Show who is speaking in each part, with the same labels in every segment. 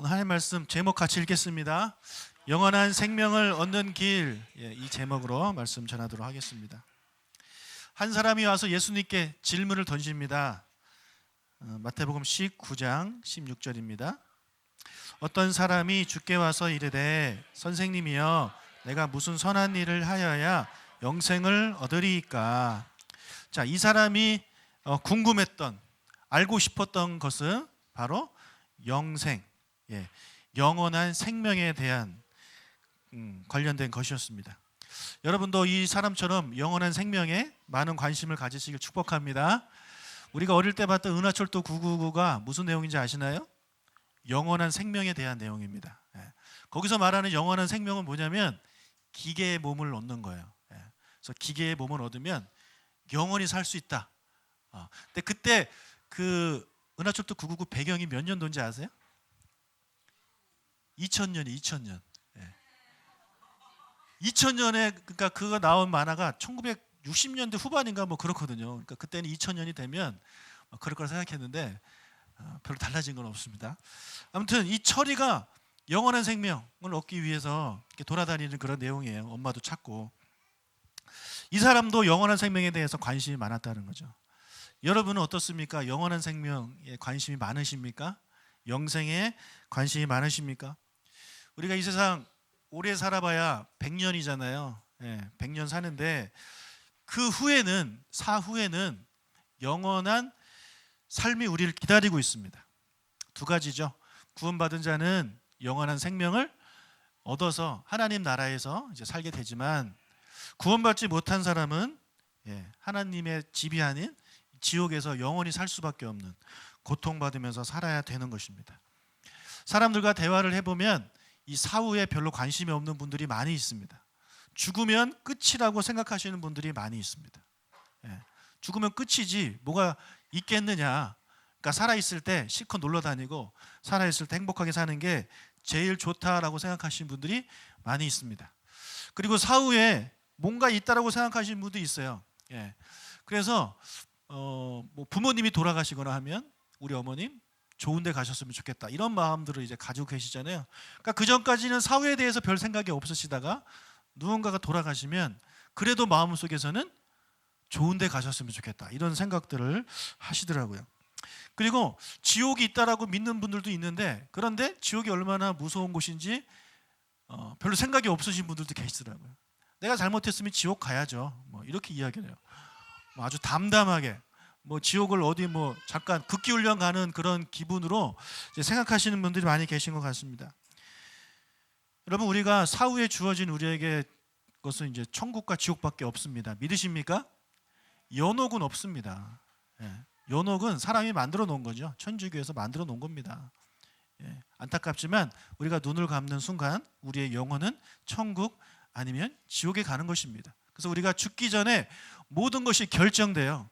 Speaker 1: 오늘 하나님 말씀 제목 같이 읽겠습니다. 영원한 생명을 얻는 길, 이 제목으로 말씀 전하도록 하겠습니다. 한 사람이 와서 예수님께 질문을 던집니다. 마태복음 19장 16절입니다. 어떤 사람이 주께 와서 이르되 선생님이여 내가 무슨 선한 일을 하여야 영생을 얻으리이까. 자, 이 사람이 궁금했던, 알고 싶었던 것은 바로 영생, 영원한 생명에 대한 관련된 것이었습니다. 여러분도 이 사람처럼 영원한 생명에 많은 관심을 가지시길 축복합니다. 우리가 어릴 때 봤던 은하철도 999가 무슨 내용인지 아시나요? 영원한 생명에 대한 내용입니다. 거기서 말하는 영원한 생명은 뭐냐면 기계의 몸을 얻는 거예요. 그래서 기계의 몸을 얻으면 영원히 살 수 있다. 근데 그때 그 은하철도 999 배경이 몇 년도인지 아세요? 2000년. 2000년에 그러니까 그거 나온 만화가 1960년대 후반인가 뭐 그렇거든요. 그러니까 그때는 2000년이 되면 그럴 거라 생각했는데 별로 달라진 건 없습니다. 아무튼 이 철이가 영원한 생명을 얻기 위해서 이렇게 돌아다니는 그런 내용이에요. 엄마도 찾고. 이 사람도 영원한 생명에 대해서 관심이 많았다는 거죠. 여러분은 어떻습니까? 영원한 생명에 관심이 많으십니까? 영생에 관심이 많으십니까? 우리가 이 세상 오래 살아봐야 100년이잖아요. 100년 사는데 그 후에는, 사후에는 영원한 삶이 우리를 기다리고 있습니다. 두 가지죠. 구원받은 자는 영원한 생명을 얻어서 하나님 나라에서 이제 살게 되지만, 구원받지 못한 사람은 하나님의 집이 아닌 지옥에서 영원히 살 수밖에 없는, 고통받으면서 살아야 되는 것입니다. 사람들과 대화를 해보면 이 사후에 별로 관심이 없는 분들이 많이 있습니다. 죽으면 끝이라고 생각하시는 분들이 많이 있습니다. 죽으면 끝이지 뭐가 있겠느냐. 그러니까 살아있을 때 실컷 놀러 다니고 살아있을 때 행복하게 사는 게 제일 좋다라고 생각하시는 분들이 많이 있습니다. 그리고 사후에 뭔가 있다라고 생각하시는 분도 있어요. 그래서 뭐 부모님이 돌아가시거나 하면 우리 어머님 좋은 데 가셨으면 좋겠다, 이런 마음들을 이제 가지고 계시잖아요. 그러니까 그 전까지는 사후에 대해서 별 생각이 없으시다가 누군가가 돌아가시면 그래도 마음속에서는 좋은 데 가셨으면 좋겠다, 이런 생각들을 하시더라고요. 그리고 지옥이 있다라고 믿는 분들도 있는데, 그런데 지옥이 얼마나 무서운 곳인지 별로 생각이 없으신 분들도 계시더라고요. 내가 잘못했으면 지옥 가야죠, 뭐 이렇게 이야기를 해요. 아주 담담하게 지옥을 어디 잠깐 극기훈련 가는 그런 기분으로 이제 생각하시는 분들이 많이 계신 것 같습니다. 여러분, 우리가 사후에 주어진 우리에게 것은 이제 천국과 지옥밖에 없습니다. 믿으십니까? 연옥은 없습니다. 연옥은 사람이 만들어 놓은 거죠. 천주교에서 만들어 놓은 겁니다. 안타깝지만 우리가 눈을 감는 순간 우리의 영혼은 천국 아니면 지옥에 가는 것입니다. 그래서 우리가 죽기 전에 모든 것이 결정돼요.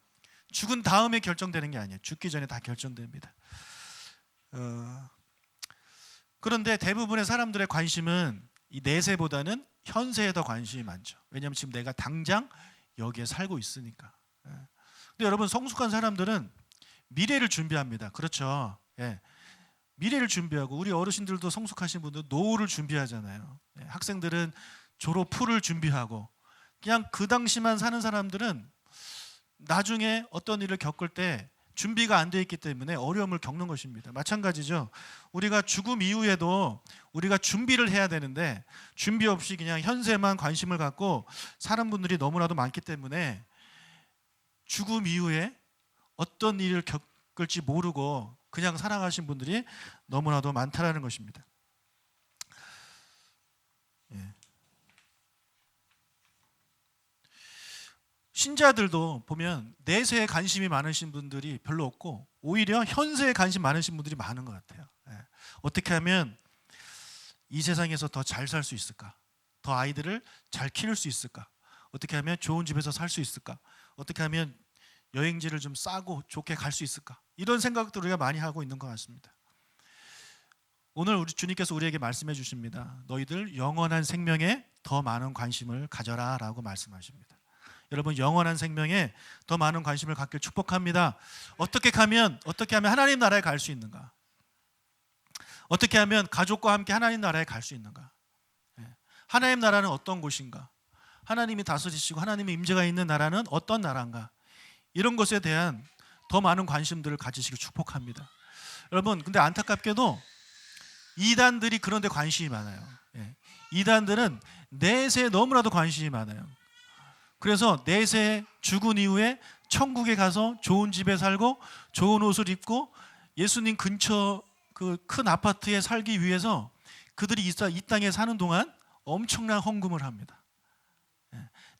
Speaker 1: 죽은 다음에 결정되는 게 아니에요. 죽기 전에 다 결정됩니다. 그런데 대부분의 사람들의 관심은 이 내세보다는 현세에 더 관심이 많죠. 왜냐하면 지금 내가 당장 여기에 살고 있으니까. 근데 여러분, 성숙한 사람들은 미래를 준비합니다. 그렇죠? 미래를 준비하고, 우리 어르신들도 성숙하신 분들 노후를 준비하잖아요. 학생들은 졸업 후를 준비하고, 그냥 그 당시만 사는 사람들은 나중에 어떤 일을 겪을 때 준비가 안 돼 있기 때문에 어려움을 겪는 것입니다. 마찬가지죠. 우리가 죽음 이후에도 우리가 준비를 해야 되는데 준비 없이 그냥 현세만 관심을 갖고 사는 분들이 너무나도 많기 때문에 죽음 이후에 어떤 일을 겪을지 모르고 그냥 살아가신 분들이 너무나도 많다라는 것입니다. 신자들도 보면 내세에 관심이 많으신 분들이 별로 없고 오히려 현세에 관심 많으신 분들이 많은 것 같아요. 어떻게 하면 이 세상에서 더 잘 살 수 있을까? 더 아이들을 잘 키울 수 있을까? 어떻게 하면 좋은 집에서 살 수 있을까? 어떻게 하면 여행지를 좀 싸고 좋게 갈 수 있을까? 이런 생각들을 우리가 많이 하고 있는 것 같습니다. 오늘 우리 주님께서 우리에게 말씀해 주십니다. 너희들 영원한 생명에 더 많은 관심을 가져라 라고 말씀하십니다. 여러분, 영원한 생명에 더 많은 관심을 갖길 축복합니다. 어떻게 하면 하나님 나라에 갈 수 있는가? 어떻게 하면 가족과 함께 하나님 나라에 갈 수 있는가? 하나님 나라는 어떤 곳인가? 하나님이 다스리시고 하나님의 임재가 있는 나라는 어떤 나라인가? 이런 것에 대한 더 많은 관심들을 가지시길 축복합니다. 여러분, 근데 안타깝게도 이단들이 그런 데 관심이 많아요. 이단들은 내세에 너무나도 관심이 많아요. 그래서 내세 죽은 이후에 천국에 가서 좋은 집에 살고 좋은 옷을 입고 예수님 근처 그 큰 아파트에 살기 위해서 그들이 이 땅에 사는 동안 엄청난 헌금을 합니다.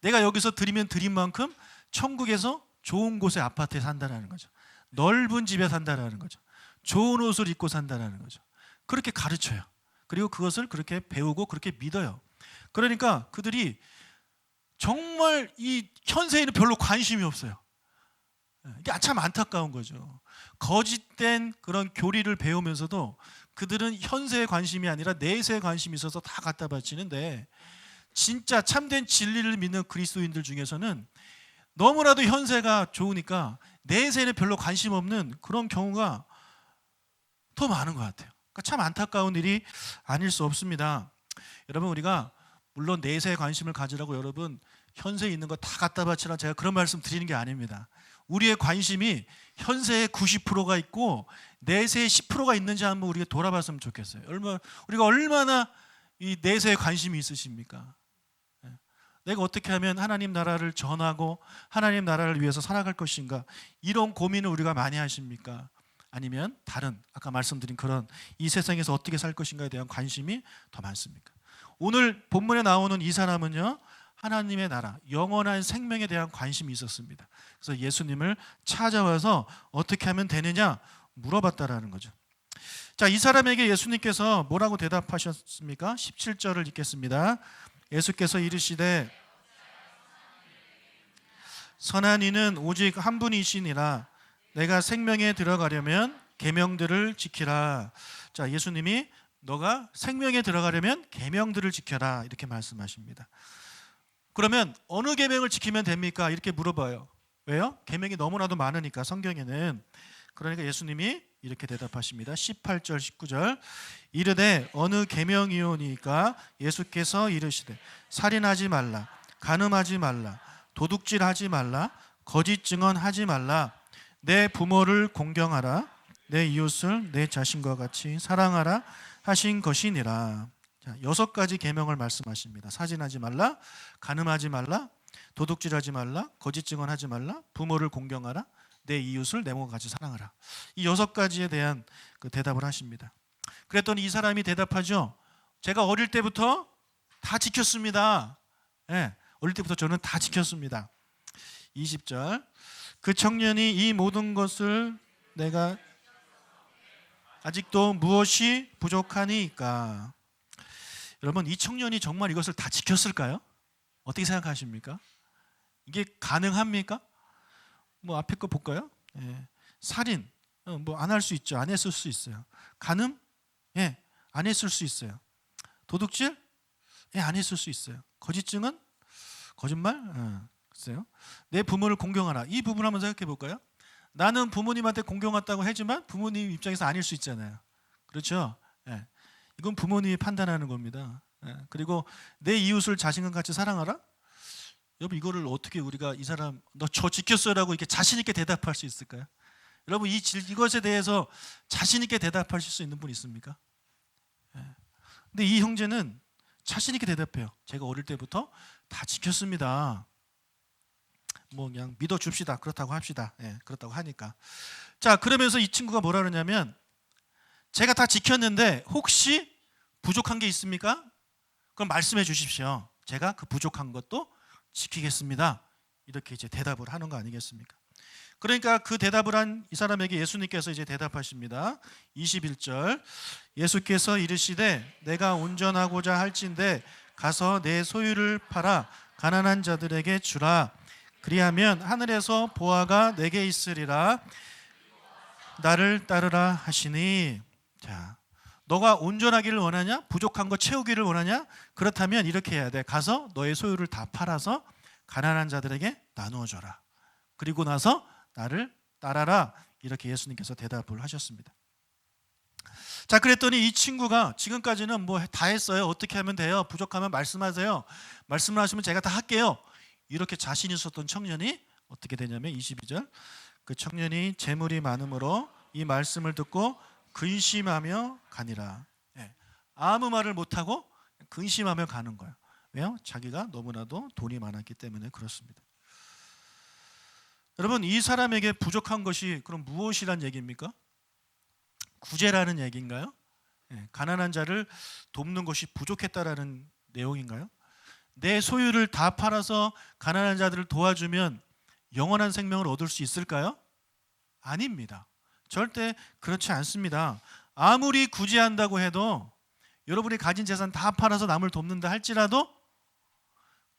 Speaker 1: 내가 여기서 드리면 드린 만큼 천국에서 좋은 곳의 아파트에 산다는 거죠. 넓은 집에 산다는 거죠. 좋은 옷을 입고 산다는 거죠. 그렇게 가르쳐요. 그리고 그것을 그렇게 배우고 그렇게 믿어요. 그러니까 그들이 정말 이 현세에는 별로 관심이 없어요. 이게 참 안타까운 거죠. 거짓된 그런 교리를 배우면서도 그들은 현세에 관심이 아니라 내세에 관심이 있어서 다 갖다 바치는데, 진짜 참된 진리를 믿는 그리스도인들 중에서는 너무나도 현세가 좋으니까 내세에는 별로 관심 없는 그런 경우가 더 많은 것 같아요. 그러니까 참 안타까운 일이 아닐 수 없습니다. 여러분, 우리가 물론 내세에 관심을 가지라고 여러분 현세에 있는 거 다 갖다 바치라 제가 그런 말씀 드리는 게 아닙니다. 우리의 관심이 현세의 90%가 있고 내세의 10%가 있는지 한번 우리가 돌아봤으면 좋겠어요. 우리가 얼마나 이 내세에 관심이 있으십니까? 내가 어떻게 하면 하나님 나라를 전하고 하나님 나라를 위해서 살아갈 것인가, 이런 고민을 우리가 많이 하십니까? 아니면 다른 아까 말씀드린 그런 이 세상에서 어떻게 살 것인가에 대한 관심이 더 많습니까? 오늘 본문에 나오는 이 사람은요, 하나님의 나라, 영원한 생명에 대한 관심이 있었습니다. 그래서 예수님을 찾아와서 어떻게 하면 되느냐 물어봤다라는 거죠. 자, 이 사람에게 예수님께서 뭐라고 대답하셨습니까? 17절을 읽겠습니다. 예수께서 이르시되 선한 이는 오직 한 분이시니라. 내가 생명에 들어가려면 계명들을 지키라. 자, 예수님이 너가 생명에 들어가려면 계명들을 지켜라 이렇게 말씀하십니다. 그러면 어느 계명을 지키면 됩니까? 이렇게 물어봐요. 왜요? 계명이 너무나도 많으니까 성경에는. 그러니까 예수님이 이렇게 대답하십니다. 18절 19절 이르되 어느 계명이오니까 예수께서 이르시되 살인하지 말라, 간음하지 말라, 도둑질하지 말라, 거짓 증언하지 말라, 내 부모를 공경하라, 내 이웃을 내 자신과 같이 사랑하라 하신 것이니라. 자, 6가지 계명을 말씀하십니다. 살인하지 말라, 간음하지 말라, 도둑질하지 말라, 거짓 증언하지 말라, 부모를 공경하라, 내 이웃을 내 몸과 같이 사랑하라. 이 6가지에 대한 그 대답을 하십니다. 그랬더니 이 사람이 대답하죠. 제가 어릴 때부터 다 지켰습니다. 어릴 때부터 저는 다 지켰습니다. 20절 그 청년이 이 모든 것을 내가 아직도 무엇이 부족하니까. 여러분, 이 청년이 정말 이것을 다 지켰을까요? 어떻게 생각하십니까? 이게 가능합니까? 뭐 앞에 거 볼까요? 살인 뭐 안 할 수 있죠. 안 했을 수 있어요. 간음? 안 했을 수 있어요. 도둑질? 안 했을 수 있어요. 거짓 증언? 거짓말? 글쎄요. 내 부모를 공경하라. 이 부분 한번 생각해 볼까요? 나는 부모님한테 공경했다고 하지만 부모님 입장에서 아닐 수 있잖아요. 그렇죠? 이건 부모님이 판단하는 겁니다. 그리고 내 이웃을 자신과 같이 사랑하라? 여러분, 이거를 어떻게 우리가 이 사람 너 저 지켰어라고 이렇게 자신 있게 대답할 수 있을까요? 여러분, 이것에 대해서 자신 있게 대답하실 수 있는 분 있습니까? 근데 이 형제는 자신 있게 대답해요. 제가 어릴 때부터 다 지켰습니다. 뭐 그냥 믿어줍시다. 그렇다고 합시다. 그렇다고 하니까. 자, 그러면서 이 친구가 뭐라 그러냐면 제가 다 지켰는데 혹시 부족한 게 있습니까? 그럼 말씀해 주십시오. 제가 그 부족한 것도 지키겠습니다. 이렇게 이제 대답을 하는 거 아니겠습니까? 그러니까 그 대답을 한 이 사람에게 예수님께서 이제 대답하십니다. 21절 예수께서 이르시되 내가 온전하고자 할진대 가서 내 소유를 팔아 가난한 자들에게 주라. 그리하면 하늘에서 보화가 내게 있으리라. 나를 따르라 하시니. 자, 너가 온전하기를 원하냐? 부족한 거 채우기를 원하냐? 그렇다면 이렇게 해야 돼. 가서 너의 소유를 다 팔아서 가난한 자들에게 나누어 줘라. 그리고 나서 나를 따라라. 이렇게 예수님께서 대답을 하셨습니다. 자, 그랬더니 이 친구가 지금까지는 뭐 다 했어요. 어떻게 하면 돼요? 부족하면 말씀하세요. 말씀을 하시면 제가 다 할게요. 이렇게 자신 있었던 청년이 어떻게 되냐면 22절, 그 청년이 재물이 많음으로 이 말씀을 듣고 근심하며 가니라. 예. 아무 말을 못하고 근심하며 가는 거예요. 왜요? 자기가 너무나도 돈이 많았기 때문에 그렇습니다. 여러분, 이 사람에게 부족한 것이 그럼 무엇이란 얘기입니까? 구제라는 얘기인가요? 예, 가난한 자를 돕는 것이 부족했다라는 내용인가요? 내 소유를 다 팔아서 가난한 자들을 도와주면 영원한 생명을 얻을 수 있을까요? 아닙니다. 절대 그렇지 않습니다. 아무리 구제한다고 해도 여러분이 가진 재산 다 팔아서 남을 돕는다 할지라도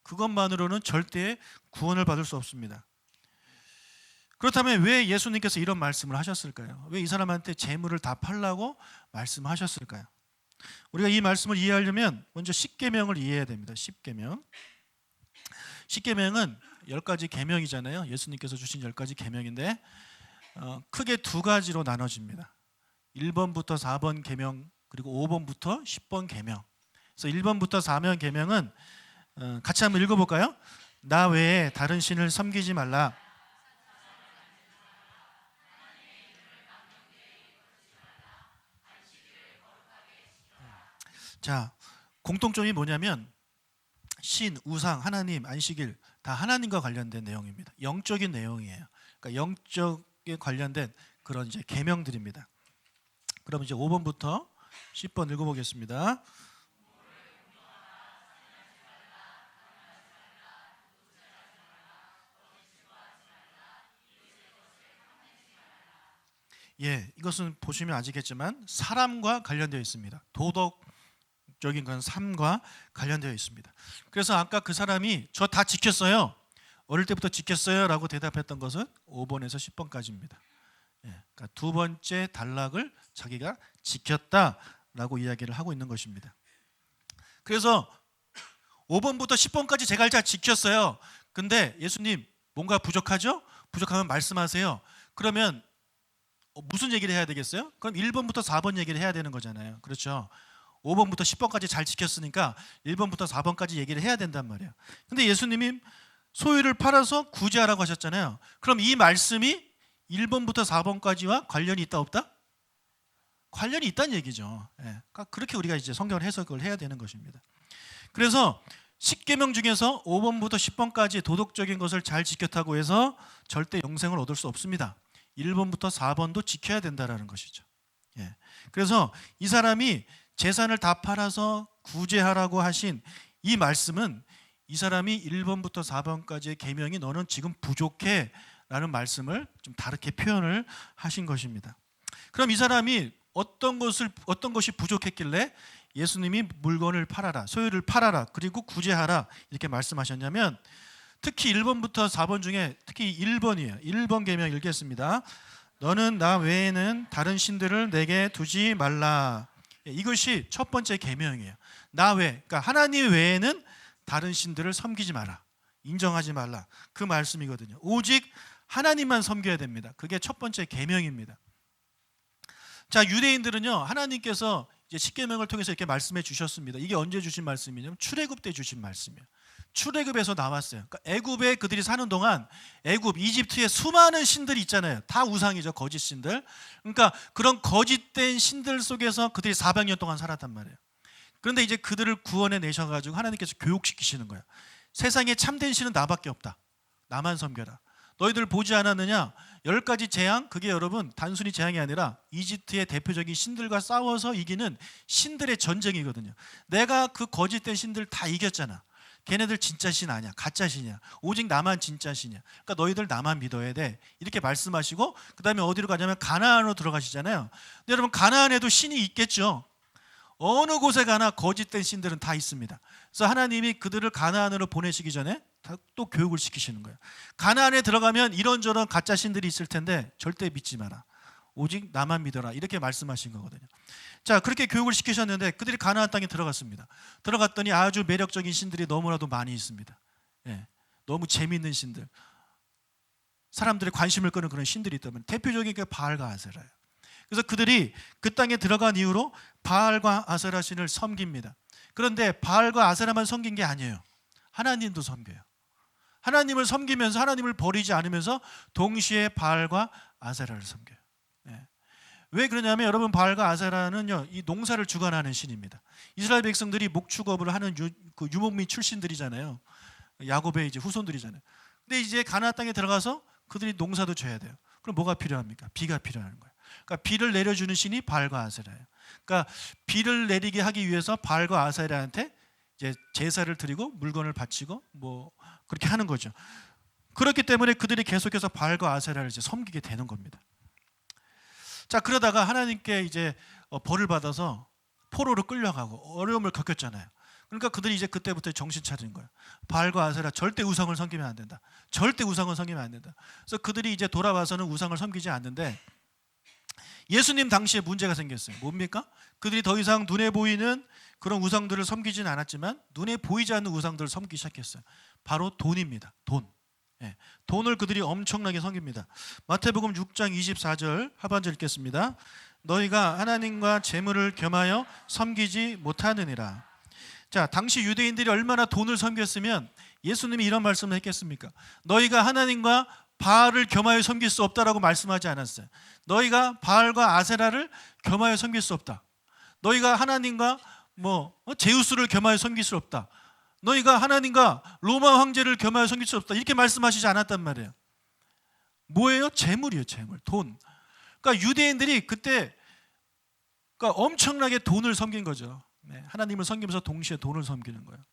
Speaker 1: 그것만으로는 절대 구원을 받을 수 없습니다. 그렇다면 왜 예수님께서 이런 말씀을 하셨을까요? 왜 이 사람한테 재물을 다 팔라고 말씀하셨을까요? 우리가 이 말씀을 이해하려면 먼저 십계명을 이해해야 됩니다. 십계명. 십계명은 10가지 계명이잖아요. 예수님께서 주신 10가지 계명인데 크게 두 가지로 나눠집니다. 1번부터 4번 계명, 그리고 5번부터 10번 계명. 그래서 1번부터 4번 계명은 같이 한번 읽어볼까요? 나 외에 다른 신을 섬기지 말라. 자, 공통점이 뭐냐면 신, 우상, 하나님, 안식일 다 하나님과 관련된 내용입니다. 영적인 내용이에요. 그러니까 영적에 관련된 그런 이제 계명들입니다. 그럼 이제 5번부터 10번 읽어보겠습니다. 예, 이것은 보시면 아시겠지만 사람과 관련되어 있습니다. 도덕적인 그런 삶과 관련되어 있습니다. 그래서 아까 그 사람이 저 다 지켰어요, 어릴 때부터 지켰어요 라고 대답했던 것은 5번에서 10번까지입니다. 예, 그러니까 두 번째 단락을 자기가 지켰다라고 이야기를 하고 있는 것입니다. 그래서 5번부터 10번까지 제가 잘 지켰어요. 근데 예수님 뭔가 부족하죠? 부족하면 말씀하세요. 그러면 무슨 얘기를 해야 되겠어요? 그럼 1번부터 4번 얘기를 해야 되는 거잖아요. 그렇죠? 5번부터 10번까지 잘 지켰으니까 1번부터 4번까지 얘기를 해야 된단 말이에요. 근데 예수님이 소유를 팔아서 구제하라고 하셨잖아요. 그럼 이 말씀이 1번부터 4번까지와 관련이 있다 없다? 관련이 있다는 얘기죠. 예. 그러니까 그렇게 우리가 이제 성경을 해석을 해야 되는 것입니다. 그래서 10계명 중에서 5번부터 10번까지 도덕적인 것을 잘 지켰다고 해서 절대 영생을 얻을 수 없습니다. 1번부터 4번도 지켜야 된다라는 것이죠. 예. 그래서 이 사람이 재산을 다 팔아서 구제하라고 하신 이 말씀은 이 사람이 1번부터 4번까지의 계명이 너는 지금 부족해 라는 말씀을 좀 다르게 표현을 하신 것입니다. 그럼 이 사람이 어떤 것이 부족했길래 예수님이 물건을 팔아라, 소유를 팔아라, 그리고 구제하라 이렇게 말씀하셨냐면, 특히 1번부터 4번 중에 특히 1번이에요. 1번 계명 읽겠습니다. 너는 나 외에는 다른 신들을 내게 두지 말라. 이것이 첫 번째 계명이에요. 나 외, 그러니까 하나님 외에는 다른 신들을 섬기지 마라, 인정하지 말라, 그 말씀이거든요. 오직 하나님만 섬겨야 됩니다. 그게 첫 번째 계명입니다. 자, 유대인들은요, 하나님께서 이제 십계명을 통해서 이렇게 말씀해 주셨습니다. 이게 언제 주신 말씀이냐면 출애굽 때 주신 말씀이에요. 출애굽에서 나왔어요. 그러니까 애굽에 그들이 사는 동안 애굽, 이집트에 수많은 신들이 있잖아요. 다 우상이죠, 거짓 신들. 그러니까 그런 거짓된 신들 속에서 그들이 400년 동안 살았단 말이에요. 그런데 이제 그들을 구원해 내셔가지고 하나님께서 교육시키시는 거예요. 세상에 참된 신은 나밖에 없다. 나만 섬겨라. 너희들 보지 않았느냐? 10가지 재앙, 그게 여러분 단순히 재앙이 아니라 이집트의 대표적인 신들과 싸워서 이기는 신들의 전쟁이거든요. 내가 그 거짓된 신들 다 이겼잖아. 걔네들 진짜 신 아니야, 가짜 신이야. 오직 나만 진짜 신이야. 그러니까 너희들 나만 믿어야 돼. 이렇게 말씀하시고 그 다음에 어디로 가냐면 가나안으로 들어가시잖아요. 근데 여러분 가나안에도 신이 있겠죠. 어느 곳에 가나 거짓된 신들은 다 있습니다. 그래서 하나님이 그들을 가나안으로 보내시기 전에 또 교육을 시키시는 거예요. 가나안에 들어가면 이런저런 가짜 신들이 있을 텐데 절대 믿지 마라. 오직 나만 믿어라. 이렇게 말씀하신 거거든요. 자, 그렇게 교육을 시키셨는데 그들이 가나안 땅에 들어갔습니다. 들어갔더니 아주 매력적인 신들이 너무나도 많이 있습니다. 예, 너무 재미있는 신들, 사람들의 관심을 끄는 그런 신들이 있다면 대표적인 게 바알과 아세라예요. 그래서 그들이 그 땅에 들어간 이후로 바알과 아세라 신을 섬깁니다. 그런데 바알과 아세라만 섬긴 게 아니에요. 하나님도 섬겨요. 하나님을 섬기면서 하나님을 버리지 않으면서 동시에 바알과 아세라를 섬겨요. 네. 왜 그러냐면 여러분, 바알과 아세라는요, 이 농사를 주관하는 신입니다. 이스라엘 백성들이 목축업을 하는 유목민 출신들이잖아요. 야곱의 이제 후손들이잖아요. 근데 이제 가나안 땅에 들어가서 그들이 농사도 져야 돼요. 그럼 뭐가 필요합니까? 비가 필요한 거예요. 그러니까 비를 내려주는 신이 바알과 아세라예요. 그러니까 비를 내리게 하기 위해서 바알과 아세라한테 이제 제사를 드리고 물건을 바치고 뭐 그렇게 하는 거죠. 그렇기 때문에 그들이 계속해서 바알과 아세라를 이제 섬기게 되는 겁니다. 자, 그러다가 하나님께 이제 벌을 받아서 포로로 끌려가고 어려움을 겪었잖아요. 그러니까 그들이 이제 그때부터 정신 차린 거예요. 바알과 아세라 절대 우상을 섬기면 안 된다. 절대 우상을 섬기면 안 된다. 그래서 그들이 이제 돌아와서는 우상을 섬기지 않는데, 예수님 당시에 문제가 생겼어요. 뭡니까? 그들이 더 이상 눈에 보이는 그런 우상들을 섬기지는 않았지만 눈에 보이지 않는 우상들을 섬기기 시작했어요. 바로 돈입니다. 돈. 예, 돈을 그들이 엄청나게 섬깁니다. 마태복음 6장 24절 하반절 읽겠습니다. 너희가 하나님과 재물을 겸하여 섬기지 못하느니라. 자, 당시 유대인들이 얼마나 돈을 섬겼으면 예수님이 이런 말씀을 했겠습니까? 너희가 하나님과 바알을 겸하여 섬길 수 없다라고 말씀하지 않았어요. 너희가 바알과 아세라를 겸하여 섬길 수 없다. 너희가 하나님과 제우스를 겸하여 섬길 수 없다. 너희가 하나님과 로마 황제를 겸하여 섬길 수 없다. 이렇게 말씀하시지 않았단 말이에요. 뭐예요? 재물이에요. 재물, 돈. 그러니까 유대인들이 그때 엄청나게 돈을 섬긴 거죠. 네, 하나님을 섬기면서 동시에 돈을 섬기는 거예요.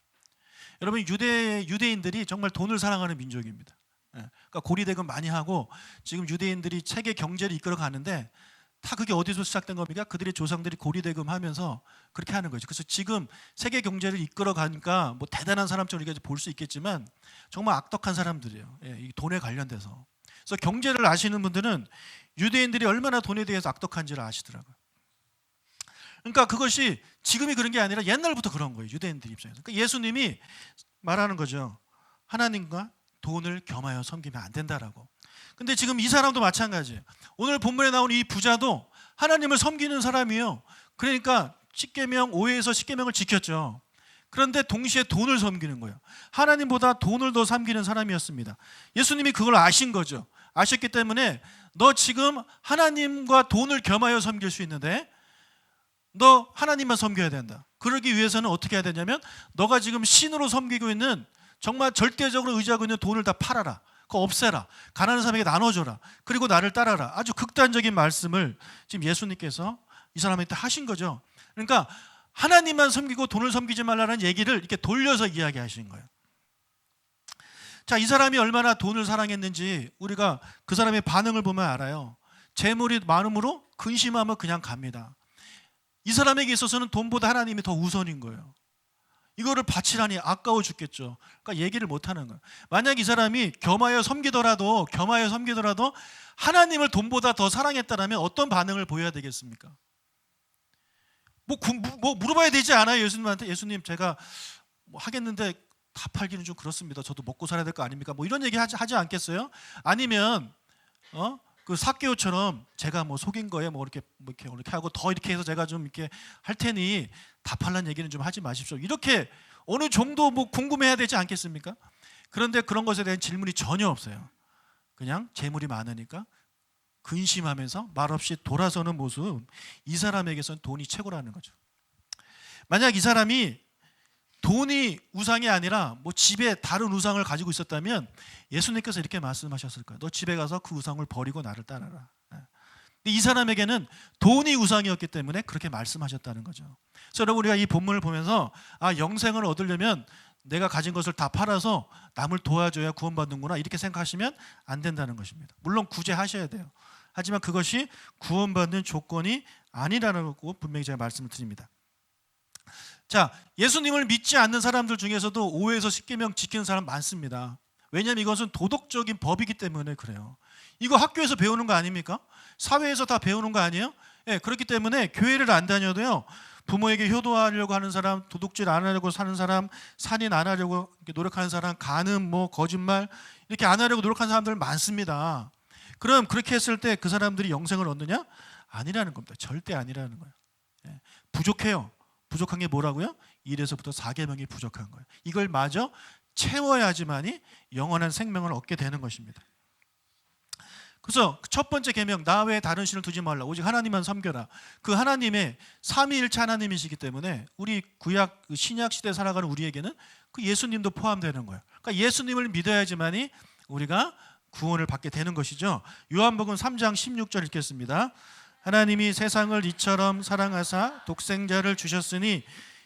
Speaker 1: 여러분, 유대인들이 정말 돈을 사랑하는 민족입니다. 그러니까 고리대금 많이 하고 지금 유대인들이 세계 경제를 이끌어 가는데 다 그게 어디서 시작된 겁니까? 그들의 조상들이 고리대금 하면서 그렇게 하는 거죠. 그래서 지금 세계 경제를 이끌어 가니까 뭐 대단한 사람처럼 우리가 볼 수 있겠지만 정말 악독한 사람들이에요. 이 돈에 관련돼서. 그래서 경제를 아시는 분들은 유대인들이 얼마나 돈에 대해서 악독한지를 아시더라고요. 그러니까 그것이 지금이 그런 게 아니라 옛날부터 그런 거예요. 유대인들 입장에서. 그러니까 예수님이 말하는 거죠. 하나님과 돈을 겸하여 섬기면 안 된다라고. 근데 지금 이 사람도 마찬가지예요. 오늘 본문에 나온 이 부자도 하나님을 섬기는 사람이에요. 그러니까 10계명 5회에서 10계명을 지켰죠. 그런데 동시에 돈을 섬기는 거예요. 하나님보다 돈을 더 섬기는 사람이었습니다. 예수님이 그걸 아신 거죠. 아셨기 때문에 너 지금 하나님과 돈을 겸하여 섬길 수 있는데 너 하나님만 섬겨야 된다. 그러기 위해서는 어떻게 해야 되냐면 너가 지금 신으로 섬기고 있는 정말 절대적으로 의지하고 있는 돈을 다 팔아라. 그거 없애라. 가난한 사람에게 나눠줘라. 그리고 나를 따라라. 아주 극단적인 말씀을 지금 예수님께서 이 사람한테 하신 거죠. 그러니까 하나님만 섬기고 돈을 섬기지 말라는 얘기를 이렇게 돌려서 이야기하신 거예요. 자, 이 사람이 얼마나 돈을 사랑했는지 우리가 그 사람의 반응을 보면 알아요. 재물이 많음으로 근심하면 그냥 갑니다. 이 사람에게 있어서는 돈보다 하나님이 더 우선인 거예요. 이거를 바치라니 아까워 죽겠죠. 그러니까 얘기를 못하는 거예요. 만약 이 사람이 겸하여 섬기더라도 하나님을 돈보다 더 사랑했다면 어떤 반응을 보여야 되겠습니까? 뭐 물어봐야 되지 않아요? 예수님한테. 예수님, 제가 뭐 하겠는데 다 팔기는 좀 그렇습니다. 저도 먹고 살아야 될 거 아닙니까? 뭐 이런 얘기 하지 않겠어요? 아니면 그 삭개오처럼 제가 뭐 속인 거에 이렇게 하고 더 이렇게 해서 제가 좀 이렇게 할 테니 다 팔란 얘기는 좀 하지 마십시오. 이렇게 어느 정도 궁금해야 되지 않겠습니까? 그런데 그런 것에 대한 질문이 전혀 없어요. 그냥 재물이 많으니까 근심하면서 말없이 돌아서는 모습. 이 사람에게선 돈이 최고라는 거죠. 만약 이 사람이 돈이 우상이 아니라 집에 다른 우상을 가지고 있었다면 예수님께서 이렇게 말씀하셨을 거예요. 너 집에 가서 그 우상을 버리고 나를 따라라. 근데 이 사람에게는 돈이 우상이었기 때문에 그렇게 말씀하셨다는 거죠. 그래서 여러분, 우리가 이 본문을 보면서 영생을 얻으려면 내가 가진 것을 다 팔아서 남을 도와줘야 구원받는구나 이렇게 생각하시면 안 된다는 것입니다. 물론 구제하셔야 돼요. 하지만 그것이 구원받는 조건이 아니라고 분명히 제가 말씀을 드립니다. 자, 예수님을 믿지 않는 사람들 중에서도 5에서 10계명 지키는 사람 많습니다. 왜냐하면 이것은 도덕적인 법이기 때문에 그래요. 이거 학교에서 배우는 거 아닙니까? 사회에서 다 배우는 거 아니에요? 네, 그렇기 때문에 교회를 안 다녀도요, 부모에게 효도하려고 하는 사람, 도둑질 안 하려고 사는 사람, 살인 안 하려고 노력하는 사람, 간음, 거짓말 이렇게 안 하려고 노력하는 사람들 많습니다. 그럼 그렇게 했을 때 그 사람들이 영생을 얻느냐? 아니라는 겁니다. 절대 아니라는 거예요. 예. 부족해요. 부족한 게 뭐라고요? 1에서부터 4계명이 부족한 거예요. 이걸 마저 채워야지만이 영원한 생명을 얻게 되는 것입니다. 그래서 첫 번째 계명, 나 외에 다른 신을 두지 말라. 오직 하나님만 섬겨라. 그 하나님의 삼위일체 하나님이시기 때문에 우리 구약 신약 시대에 살아가는 우리에게는 그 예수님도 포함되는 거예요. 그러니까 예수님을 믿어야지만이 우리가 구원을 받게 되는 것이죠. 요한복음 3장 16절 읽겠습니다. 하나님이 세상을 이처럼 사랑하사 독생자를 주셨으니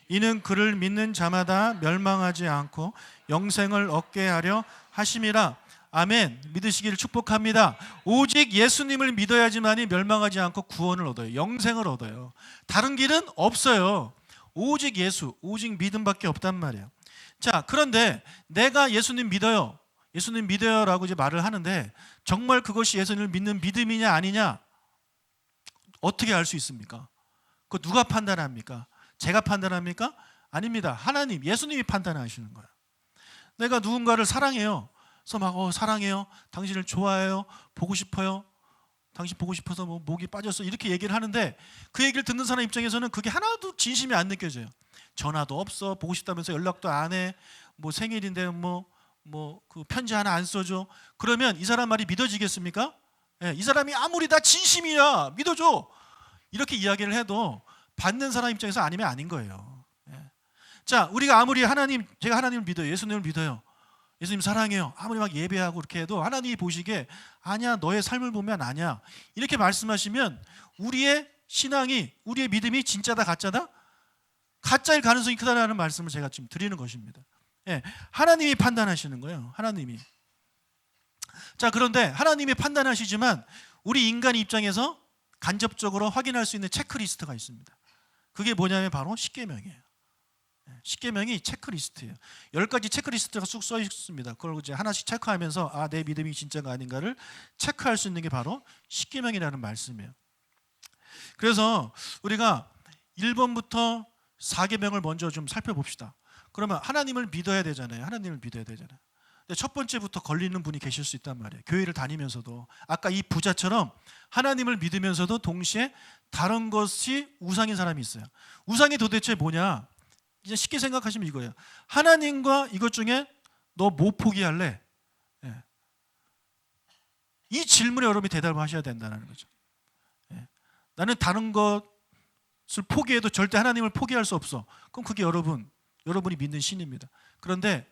Speaker 1: 이는 그를 믿는 자마다 멸망하지 않고 영생을 얻게 하려 하심이라. 아멘. 믿으시기를 축복합니다. 오직 예수님을 믿어야지만이 멸망하지 않고 구원을 얻어요. 영생을 얻어요. 다른 길은 없어요. 오직 예수, 오직 믿음밖에 없단 말이에요. 자, 그런데 내가 예수님 믿어요. 예수님 믿어요라고 이제 말을 하는데 정말 그것이 예수님을 믿는 믿음이냐 아니냐 어떻게 알 수 있습니까? 그거 누가 판단합니까? 제가 판단합니까? 아닙니다. 하나님, 예수님이 판단하시는 거예요. 내가 누군가를 사랑해요. 그래서 막 사랑해요. 당신을 좋아해요. 보고 싶어요. 당신 보고 싶어서 뭐 목이 빠졌어. 이렇게 얘기를 하는데 그 얘기를 듣는 사람 입장에서는 그게 하나도 진심이 안 느껴져요. 전화도 없어. 보고 싶다면서 연락도 안 해. 뭐 생일인데 그 편지 하나 안 써줘. 그러면 이 사람 말이 믿어지겠습니까? 예, 이 사람이 아무리 다 진심이야 믿어줘 이렇게 이야기를 해도 받는 사람 입장에서 아니면 아닌 거예요. 예. 자, 우리가 아무리 제가 하나님을 믿어요. 예수님을 믿어요. 예수님 사랑해요. 아무리 막 예배하고 이렇게 해도 하나님이 보시기에 아니야, 너의 삶을 보면 아니야 이렇게 말씀하시면 우리의 신앙이, 우리의 믿음이 진짜다 가짜다? 가짜일 가능성이 크다라는 말씀을 제가 지금 드리는 것입니다. 예, 하나님이 판단하시는 거예요. 하나님이. 자, 그런데 하나님이 판단하시지만 우리 인간 입장에서 간접적으로 확인할 수 있는 체크리스트가 있습니다. 그게 뭐냐면 바로 십계명이에요. 십계명이 체크리스트예요. 10가지 체크리스트가 쑥 써 있습니다. 그걸 이제 하나씩 체크하면서 내 믿음이 진짜가 아닌가를 체크할 수 있는 게 바로 십계명이라는 말씀이에요. 그래서 우리가 1번부터 4계명을 먼저 좀 살펴봅시다. 그러면 하나님을 믿어야 되잖아요. 하나님을 믿어야 되잖아요. 근데 첫 번째부터 걸리는 분이 계실 수 있단 말이에요. 교회를 다니면서도 아까 이 부자처럼 하나님을 믿으면서도 동시에 다른 것이 우상인 사람이 있어요. 우상이 도대체 뭐냐? 이제 쉽게 생각하시면 이거예요. 하나님과 이것 중에 너 뭐 포기할래? 예. 이 질문에 여러분이 대답을 하셔야 된다는 거죠. 예. 나는 다른 것을 포기해도 절대 하나님을 포기할 수 없어. 그럼 그게 여러분이 믿는 신입니다. 그런데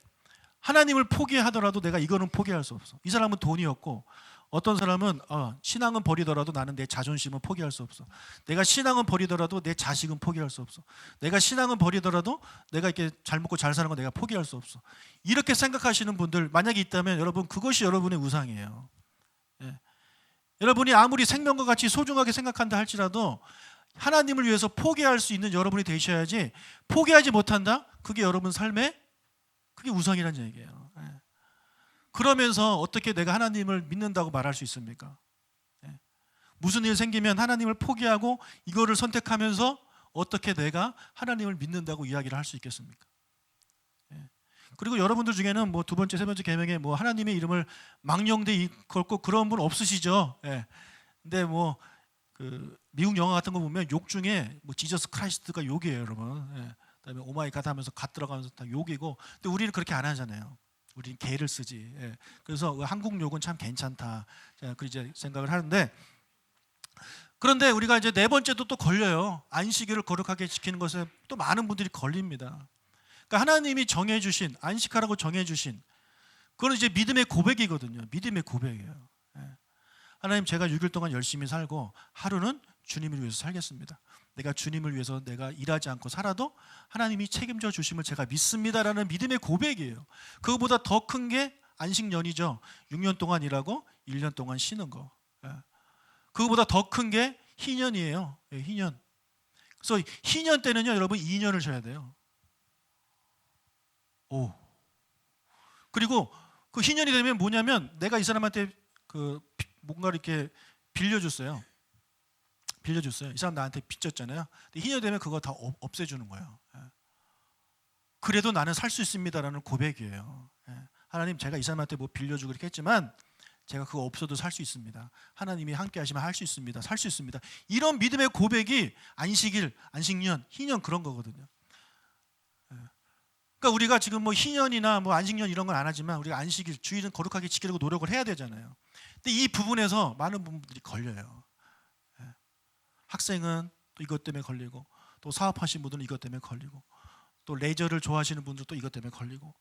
Speaker 1: 하나님을 포기하더라도 내가 이거는 포기할 수 없어. 이 사람은 돈이 없고 어떤 사람은 신앙은 버리더라도 나는 내 자존심은 포기할 수 없어. 내가 신앙은 버리더라도 내 자식은 포기할 수 없어. 내가 신앙은 버리더라도 내가 이렇게 잘 먹고 잘 사는 건 내가 포기할 수 없어. 이렇게 생각하시는 분들 만약에 있다면 여러분 그것이 여러분의 우상이에요. 예. 여러분이 아무리 생명과 같이 소중하게 생각한다 할지라도 하나님을 위해서 포기할 수 있는 여러분이 되셔야지 포기하지 못한다? 그게 여러분 삶의 그게 우상이라는 얘기예요. 예. 그러면서 어떻게 내가 하나님을 믿는다고 말할 수 있습니까? 예. 무슨 일 생기면 하나님을 포기하고 이거를 선택하면서 어떻게 내가 하나님을 믿는다고 이야기를 할 수 있겠습니까? 예. 그리고 여러분들 중에는 뭐 두 번째, 세 번째 계명에 뭐 하나님의 이름을 망령되이 걸고 그런 분 없으시죠? 예. 근데 뭐 그 미국 영화 같은 거 보면 욕 중에 뭐 지저스 크라이스트가 욕이에요, 여러분. 예. 그다음에 오마이 갓 하면서 갓 들어가면서 다 욕이고, 근데 우리는 그렇게 안 하잖아요. 우리는 개를 쓰지. 예. 그래서 한국 욕은 참 괜찮다. 그 이제 생각을 하는데, 그런데 우리가 이제 네 번째도 또 걸려요. 안식일을 거룩하게 지키는 것에 또 많은 분들이 걸립니다. 그러니까 하나님이 정해주신 안식하라고 정해주신 그건 이제 믿음의 고백이거든요. 믿음의 고백이에요. 예. 하나님, 제가 6일 동안 열심히 살고 하루는 주님을 위해서 살겠습니다. 내가 주님을 위해서 내가 일하지 않고 살아도 하나님이 책임져 주심을 제가 믿습니다라는 믿음의 고백이에요. 그거보다 더 큰 게 안식년이죠. 6년 동안 일하고 1년 동안 쉬는 거. 그거보다 더 큰 게 희년이에요. 희년. 그래서 희년 때는요, 여러분 2년을 쉬어야 돼요. 오. 그리고 그 희년이 되면 뭐냐면 내가 이 사람한테 그 뭔가를 이렇게 빌려줬어요. 이 사람 나한테 빚졌잖아요. 근데 희년이 되면 그거 다 없애주는 거예요. 그래도 나는 살 수 있습니다라는 고백이에요. 하나님, 제가 이 사람한테 뭐 빌려주고 이렇게 했지만 제가 그거 없어도 살 수 있습니다. 하나님이 함께 하시면 할 수 있습니다. 살 수 있습니다. 이런 믿음의 고백이 안식일, 안식년, 희년 그런 거거든요. 그러니까 우리가 지금 뭐 희년이나 뭐 안식년 이런 건 안 하지만 우리가 안식일, 주일은 거룩하게 지키려고 노력을 해야 되잖아요. 근데 이 부분에서 많은 부분들이 걸려요. 학생은 또 이것 때문에 걸리고, 또 사업하시는 분들은 이것 때문에 걸리고, 또 레저를 좋아하시는 분들도 이것 때문에 걸리고,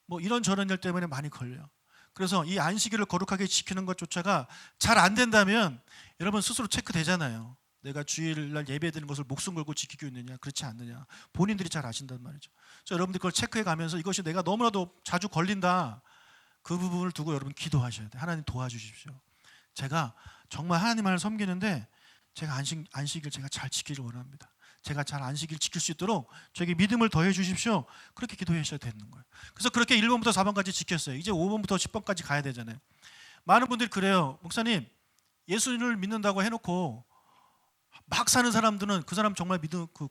Speaker 1: 뭐 이런저런 일 때문에 많이 걸려요. 그래서 이 안식일을 거룩하게 지키는 것조차가 잘 안 된다면 여러분 스스로 체크되잖아요. 내가 주일날 예배드리는 것을 목숨 걸고 지키고 있느냐, 그렇지 않느냐. 본인들이 잘 아신단 말이죠. 그래서 여러분들 그걸 체크해 가면서 이것이 내가 너무나도 자주 걸린다, 그 부분을 두고 여러분 기도하셔야 돼요. 하나님 도와주십시오. 제가 정말 하나님을 섬기는데 제가 안식일 제가 잘 지키기를 원합니다. 제가 잘 안식일 지킬 수 있도록 저에게 믿음을 더해 주십시오. 그렇게 기도하셔야 되는 거예요. 그래서 그렇게 1번부터 4번까지 지켰어요. 이제 5번부터 10번까지 가야 되잖아요. 많은 분들이 그래요. 목사님, 예수님을 믿는다고 해놓고 막 사는 사람들은 그 사람 정말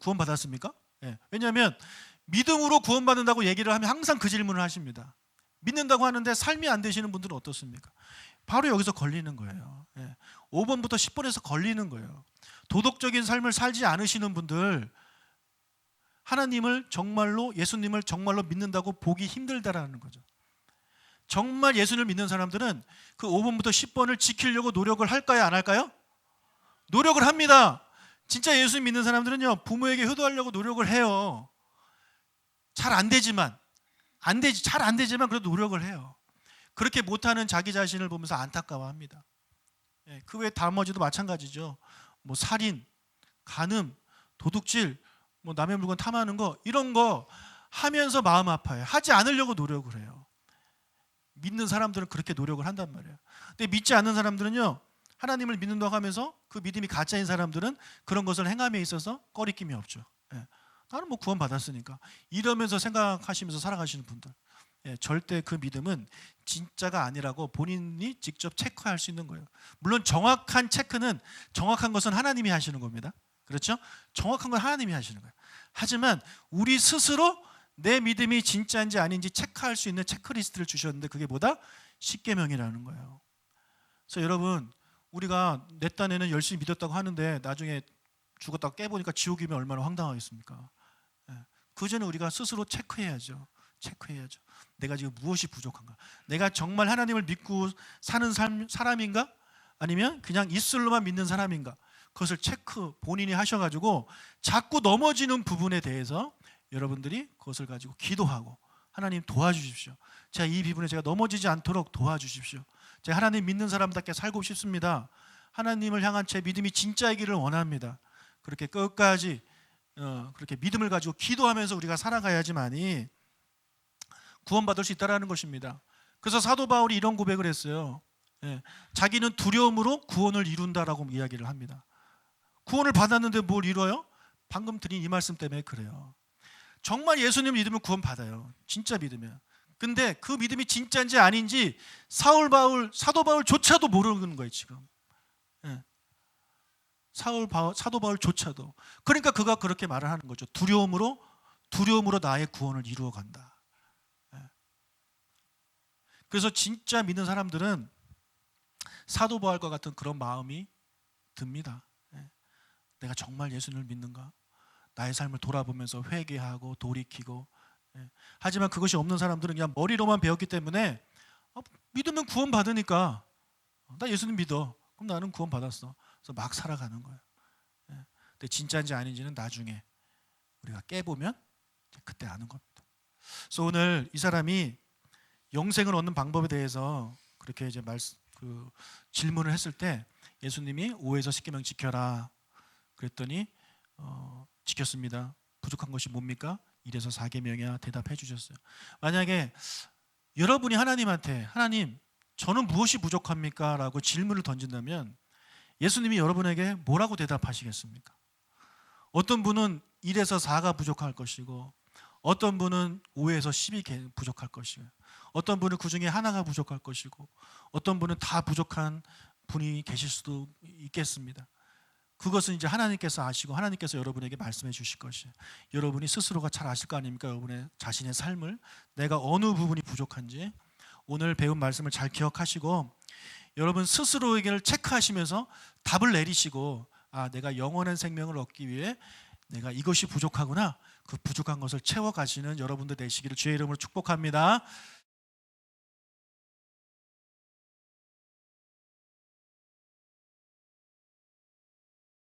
Speaker 1: 구원 받았습니까? 예. 왜냐하면 믿음으로 구원받는다고 얘기를 하면 항상 그 질문을 하십니다. 믿는다고 하는데 삶이 안 되시는 분들은 어떻습니까? 바로 여기서 걸리는 거예요. 5번부터 10번에서 걸리는 거예요. 도덕적인 삶을 살지 않으시는 분들, 하나님을 정말로, 예수님을 정말로 믿는다고 보기 힘들다라는 거죠. 정말 예수님을 믿는 사람들은 그 5번부터 10번을 지키려고 노력을 할까요, 안 할까요? 노력을 합니다. 진짜 예수님 믿는 사람들은요, 부모에게 효도하려고 노력을 해요. 잘 안 되지만 그래도 노력을 해요. 그렇게 못하는 자기 자신을 보면서 안타까워합니다. 그 외 나머지도 마찬가지죠. 뭐 살인, 간음, 도둑질, 뭐 남의 물건 탐하는 거, 이런 거 하면서 마음 아파요. 하지 않으려고 노력을 해요. 믿는 사람들은 그렇게 노력을 한단 말이에요. 근데 믿지 않는 사람들은요, 하나님을 믿는다고 하면서 그 믿음이 가짜인 사람들은 그런 것을 행함에 있어서 꺼리낌이 없죠. 나는 뭐 구원 받았으니까 이러면서 생각하시면서 살아가시는 분들, 절대 그 믿음은 진짜가 아니라고 본인이 직접 체크할 수 있는 거예요. 물론 정확한 체크는, 정확한 것은 하나님이 하시는 겁니다. 그렇죠? 정확한 건 하나님이 하시는 거예요. 하지만 우리 스스로 내 믿음이 진짜인지 아닌지 체크할 수 있는 체크리스트를 주셨는데, 그게 뭐다? 십계명이라는 거예요. 그래서 여러분, 우리가 내 딴에는 열심히 믿었다고 하는데 나중에 죽었다가 깨보니까 지옥이면 얼마나 황당하겠습니까? 그 전에 우리가 스스로 체크해야죠. 내가 지금 무엇이 부족한가? 내가 정말 하나님을 믿고 사는 사람인가? 아니면 그냥 입술로만 믿는 사람인가? 그것을 본인이 하셔가지고 자꾸 넘어지는 부분에 대해서 여러분들이 그것을 가지고 기도하고, 하나님 도와주십시오. 제가 이 부분에 제가 넘어지지 않도록 도와주십시오. 제가 하나님 믿는 사람답게 살고 싶습니다. 하나님을 향한 제 믿음이 진짜이기를 원합니다. 그렇게 끝까지 그렇게 믿음을 가지고 기도하면서 우리가 살아가야지만이 구원받을 수 있다는 것입니다. 그래서 사도 바울이 이런 고백을 했어요. 자기는 두려움으로 구원을 이룬다라고 이야기를 합니다. 구원을 받았는데 뭘 이뤄요? 방금 드린 이 말씀 때문에 그래요. 정말 예수님 믿으면 구원 받아요. 진짜 믿으면. 근데 그 믿음이 진짜인지 아닌지 사도 바울조차도 모르는 거예요, 지금. 사도 바울조차도. 그러니까 그가 그렇게 말을 하는 거죠. 두려움으로 나의 구원을 이루어 간다. 그래서 진짜 믿는 사람들은 사도 바울과 같은 그런 마음이 듭니다. 내가 정말 예수님을 믿는가? 나의 삶을 돌아보면서 회개하고 돌이키고. 하지만 그것이 없는 사람들은 그냥 머리로만 배웠기 때문에 믿으면 구원 받으니까, 나 예수님 믿어, 그럼 나는 구원 받았어. 그래서 막 살아가는 거예요. 근데 진짜인지 아닌지는 나중에 우리가 깨보면 그때 아는 겁니다. 그래서 오늘 이 사람이 영생을 얻는 방법에 대해서 그렇게 이제 질문을 했을 때 예수님이 5에서 10계명 지켜라 그랬더니 지켰습니다. 부족한 것이 뭡니까? 1에서 4계명이야 대답해 주셨어요. 만약에 여러분이 하나님한테, 하나님 저는 무엇이 부족합니까? 라고 질문을 던진다면 예수님이 여러분에게 뭐라고 대답하시겠습니까? 어떤 분은 1에서 4가 부족할 것이고, 어떤 분은 5에서 10이 부족할 것이고, 어떤 분은 그 중에 하나가 부족할 것이고, 어떤 분은 다 부족한 분이 계실 수도 있겠습니다. 그것은 이제 하나님께서 아시고 하나님께서 여러분에게 말씀해 주실 것이에요. 여러분이 스스로가 잘 아실 거 아닙니까? 여러분의 자신의 삶을, 내가 어느 부분이 부족한지 오늘 배운 말씀을 잘 기억하시고 여러분 스스로에게를 체크하시면서 답을 내리시고 내가 영원한 생명을 얻기 위해 내가 이것이 부족하구나. 그 부족한 것을 채워가시는 여러분들 되시기를 주의 이름으로 축복합니다.